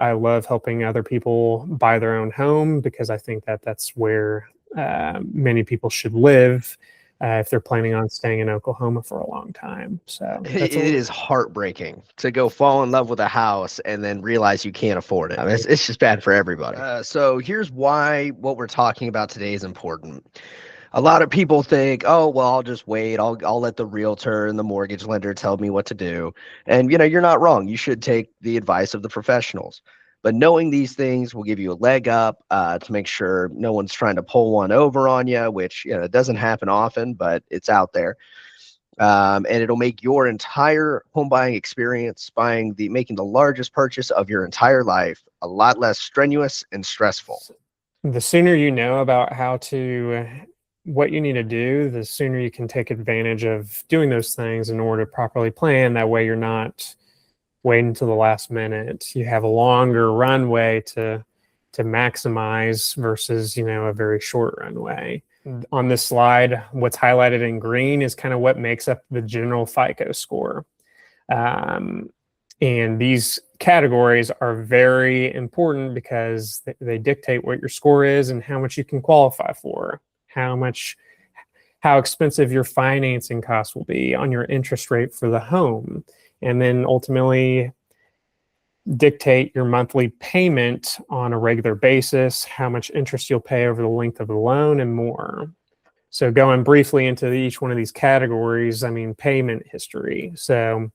I love helping other people buy their own home because I think that that's where many people should live if they're planning on staying in Oklahoma for a long time. So It is heartbreaking to go fall in love with a house and then realize you can't afford it. I mean, it's just bad for everybody. So here's why what we're talking about today is important. A lot of people think, oh, well, I'll just wait. I'll let the realtor and the mortgage lender tell me what to do. And, you're not wrong. You should take the advice of the professionals. But knowing these things will give you a leg up to make sure no one's trying to pull one over on you, which, it doesn't happen often, but it's out there. And it'll make your entire home buying experience, making the largest purchase of your entire life, a lot less strenuous and stressful. The sooner you know about what you need to do, the sooner you can take advantage of doing those things in order to properly plan. That way you're not waiting until the last minute. You have a longer runway to maximize versus, a very short runway. On this slide, what's highlighted in green is kind of what makes up the general FICO score. And these categories are very important because they dictate what your score is and how much you can qualify for, how expensive your financing costs will be on your interest rate for the home, and then ultimately dictate your monthly payment on a regular basis, how much interest you'll pay over the length of the loan, and more. So going briefly into each one of these categories, payment history. So,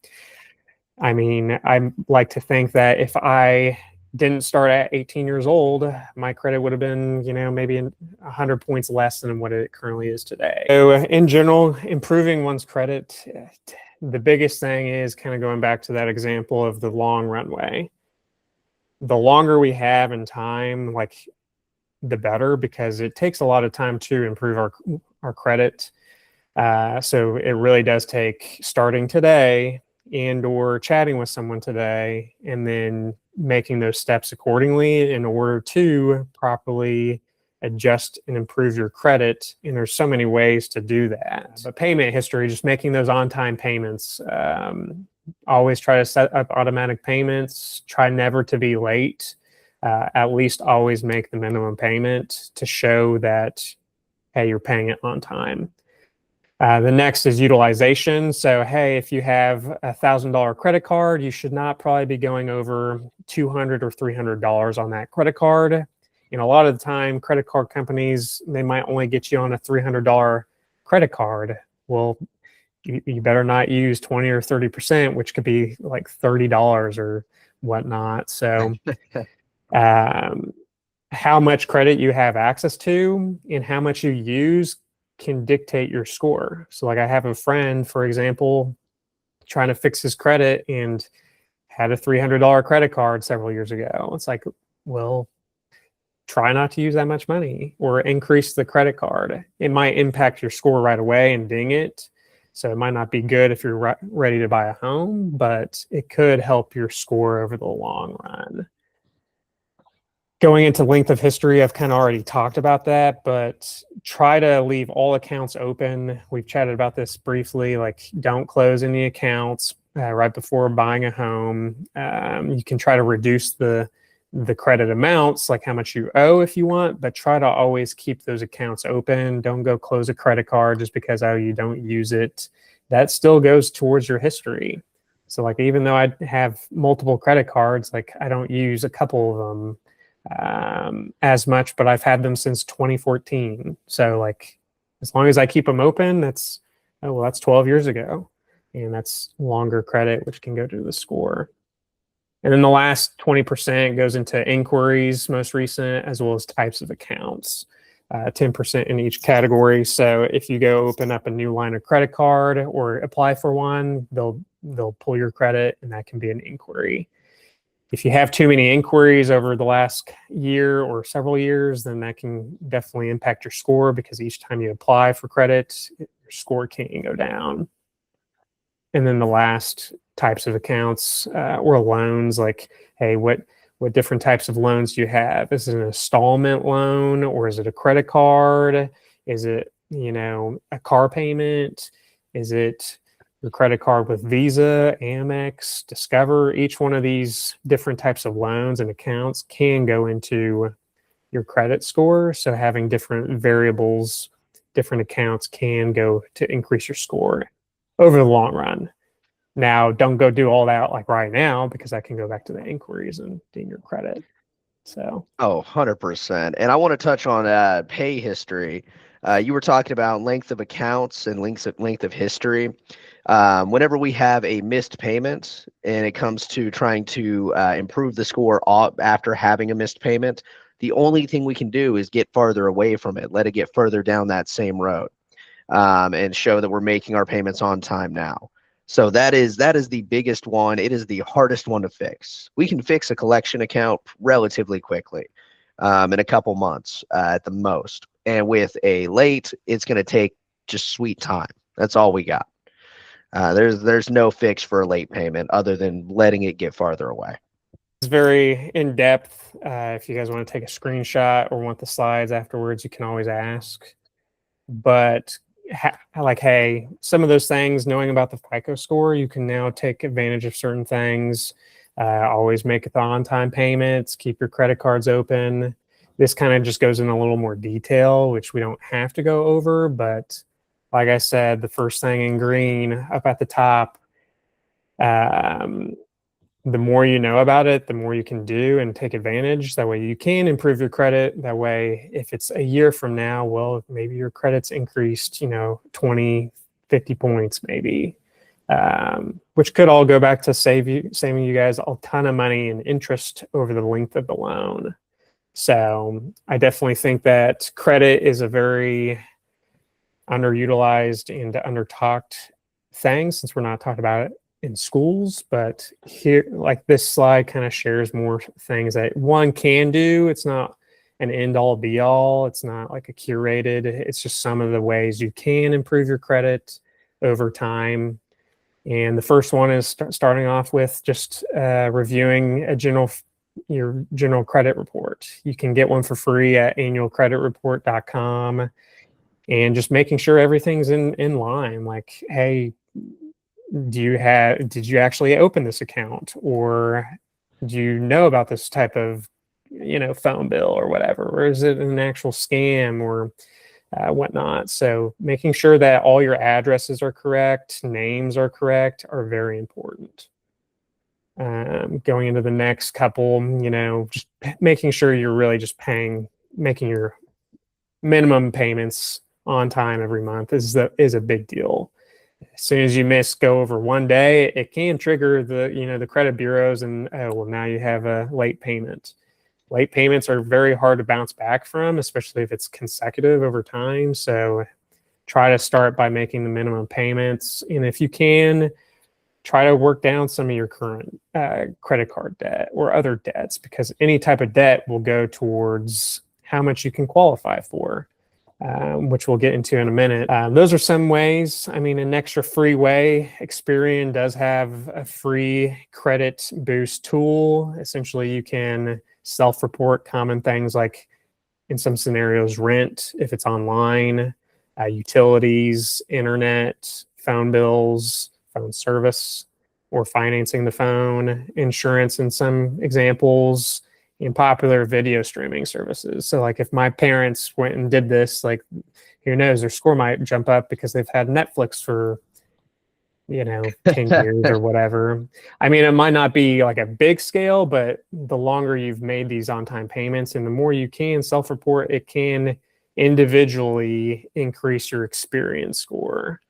I like to think that if I didn't start at 18 years old, my credit would have been, maybe 100 points less than what it currently is today. So in general, improving one's credit, the biggest thing is kind of going back to that example of the long runway. The longer we have in time, the better, because it takes a lot of time to improve our credit. So it really does take starting today and or chatting with someone today and then making those steps accordingly in order to properly adjust and improve your credit. And there's so many ways to do that. But payment history, just making those on-time payments. Always try to set up automatic payments. Try never to be late. At least always make the minimum payment to show that, hey, you're paying it on time. The next is utilization. So, hey, if you have $1,000 credit card, you should not probably be going over $200 or $300 on that credit card. And a lot of the time, credit card companies, they might only get you on a $300 credit card. Well, you better not use 20 or 30%, which could be like $30 or whatnot. So how much credit you have access to and how much you use can dictate your score. So I have a friend, for example, trying to fix his credit and had a $300 credit card several years ago. It's like, well, try not to use that much money or increase the credit card. It might impact your score right away and ding it. So it might not be good if you're ready to buy a home, but it could help your score over the long run. Going into length of history, I've kind of already talked about that, but try to leave all accounts open. We've chatted about this briefly, don't close any accounts right before buying a home. You can try to reduce the credit amounts, like how much you owe if you want, but try to always keep those accounts open. Don't go close a credit card just because, you don't use it. That still goes towards your history. So even though I have multiple credit cards, I don't use a couple of them as much, but I've had them since 2014. So as long as I keep them open, that's 12 years ago. And that's longer credit, which can go to the score. And then the last 20% goes into inquiries, most recent, as well as types of accounts, 10% in each category. So if you go open up a new line of credit card or apply for one, they'll pull your credit, and that can be an inquiry. If you have too many inquiries over the last year or several years, then that can definitely impact your score, because each time you apply for credit, your score can go down. And then the last types of accounts or loans, hey, what different types of loans do you have? Is it an installment loan, or is it a credit card? Is it, a car payment? Is it your credit card with Visa, Amex, Discover. Each one of these different types of loans and accounts can go into your credit score. So having different variables, different accounts can go to increase your score over the long run. Now, don't go do all that like right now, because that can go back to the inquiries and ding your credit. So, Oh, 100%. And I want to touch on pay history. You were talking about length of accounts and length of history. Whenever we have a missed payment and it comes to trying to improve the score after having a missed payment, the only thing we can do is get farther away from it, let it get further down that same road, and show that we're making our payments on time now. So that is the biggest one. It is the hardest one to fix. We can fix a collection account relatively quickly, in a couple months at the most. And with a late, it's going to take just sweet time. That's all we got. There's no fix for a late payment other than letting it get farther away. it's very in depth. If you guys want to take a screenshot or want the slides afterwards, you can always ask. But like, hey, some of those things, knowing about the FICO score, you can now take advantage of certain things. Always make the on-time payments, keep your credit cards open. This kind of just goes in a little more detail, which we don't have to go over. But like I said, the first thing in green up at the top, the more you know about it, the more you can do and take advantage. That way you can improve your credit. That way, if it's a year from now, well, maybe your credit's increased, 20, 50 points maybe, which could all go back to saving you guys a ton of money in interest over the length of the loan. So I definitely think that credit is a very underutilized and under-talked thing, since we're not talking about it in schools. But here, like, this slide kind of shares more things that one can do. It's not an end all be all. It's not like a curated. It's just some of the ways you can improve your credit over time. And the first one is starting off with just reviewing your general credit report. You can get one for free at annualcreditreport.com, and just making sure everything's in line. Like, hey, did you actually open this account, or do you know about this type of phone bill or whatever, or is it an actual scam or whatnot? So making sure that all your addresses are correct, names are correct, are very important. Going into the next couple, just making sure you're really just making your minimum payments on time every month is a big deal. As soon as you go over one day, it can trigger the credit bureaus, and oh, well, now you have a late payment. Late payments are very hard to bounce back from, especially if it's consecutive over time. So try to start by making the minimum payments, and if you can, try to work down some of your current credit card debt or other debts, because any type of debt will go towards how much you can qualify for. Which we'll get into in a minute. Those are some ways. I mean, an extra free way, Experian does have a free credit boost tool. Essentially, you can self-report common things like, in some scenarios, rent, if it's online, utilities, internet, phone bills, phone service, or financing the phone, insurance in some examples, in popular video streaming services. So like, if my parents went and did this, like, who knows, their score might jump up because they've had Netflix for 10 years or whatever. I mean, it might not be like a big scale, but the longer you've made these on-time payments and the more you can self-report, it can individually increase your Experian score.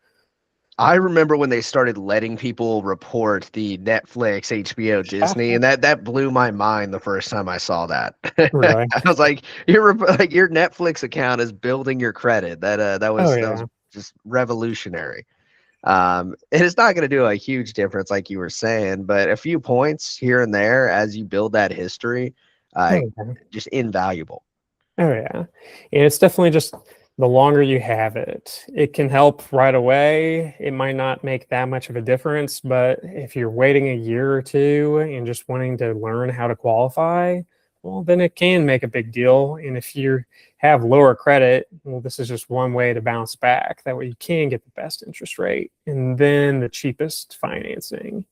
I remember when they started letting people report the Netflix, HBO, Disney, and that blew my mind the first time I saw that. Really? I was like, your Netflix account is building your credit. That was just revolutionary. And it's not going to do a huge difference, like you were saying, but a few points here and there as you build that history, just invaluable. Oh yeah, and it's definitely just, the longer you have it, it can help right away. It might not make that much of a difference, but if you're waiting a year or two and just wanting to learn how to qualify, well, then it can make a big deal. And if you have lower credit, well, this is just one way to bounce back. That way you can get the best interest rate and then the cheapest financing.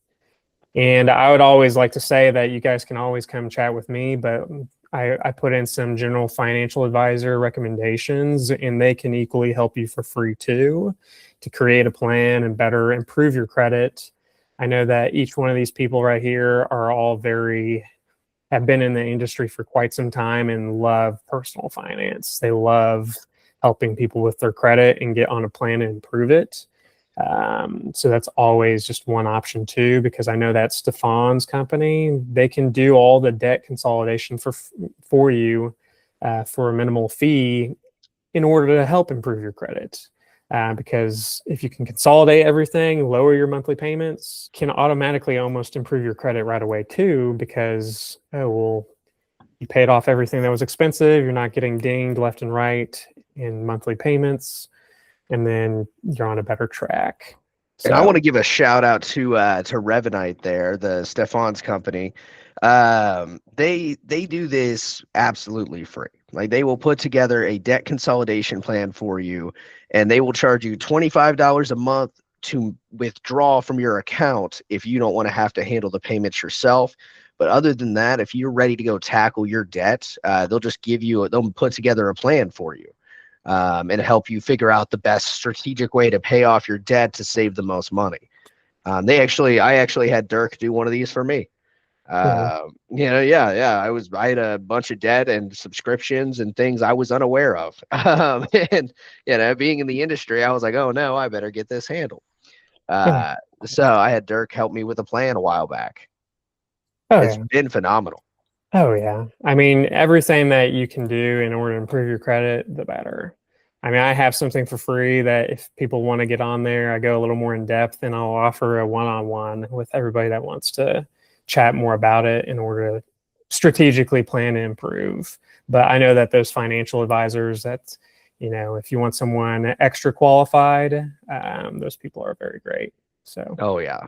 And I would always like to say that you guys can always come chat with me, but I put in some general financial advisor recommendations, and they can equally help you for free too to create a plan and better improve your credit. I know that each one of these people right here are all have been in the industry for quite some time and love personal finance. They love helping people with their credit and get on a plan to improve it. So that's always just one option too, because I know that Stefan's company, they can do all the debt consolidation for you for a minimal fee in order to help improve your credit. Because if you can consolidate everything, lower your monthly payments, can automatically almost improve your credit right away too, because, oh, well, you paid off everything that was expensive. You're not getting dinged left and right in monthly payments, and then you're on a better track. And I want to give a shout out to Revenite there, the Stefan's company. They do this absolutely free. Like, they will put together a debt consolidation plan for you, and they will charge you $25 a month to withdraw from your account if you don't want to have to handle the payments yourself. But other than that, if you're ready to go tackle your debt, they'll put together a plan for you. And help you figure out the best strategic way to pay off your debt to save the most money. I actually had Dirk do one of these for me. I had a bunch of debt and subscriptions and things I was unaware of. And being in the industry, I was like, oh no, I better get this handled. So I had Dirk help me with a plan a while back. It's been phenomenal. Oh, yeah. I mean, everything that you can do in order to improve your credit, the better. I mean, I have something for free that if people want to get on there, I go a little more in depth and I'll offer a one-on-one with everybody that wants to chat more about it in order to strategically plan to improve. But I know that those financial advisors if you want someone extra qualified, those people are very great. So. Oh yeah.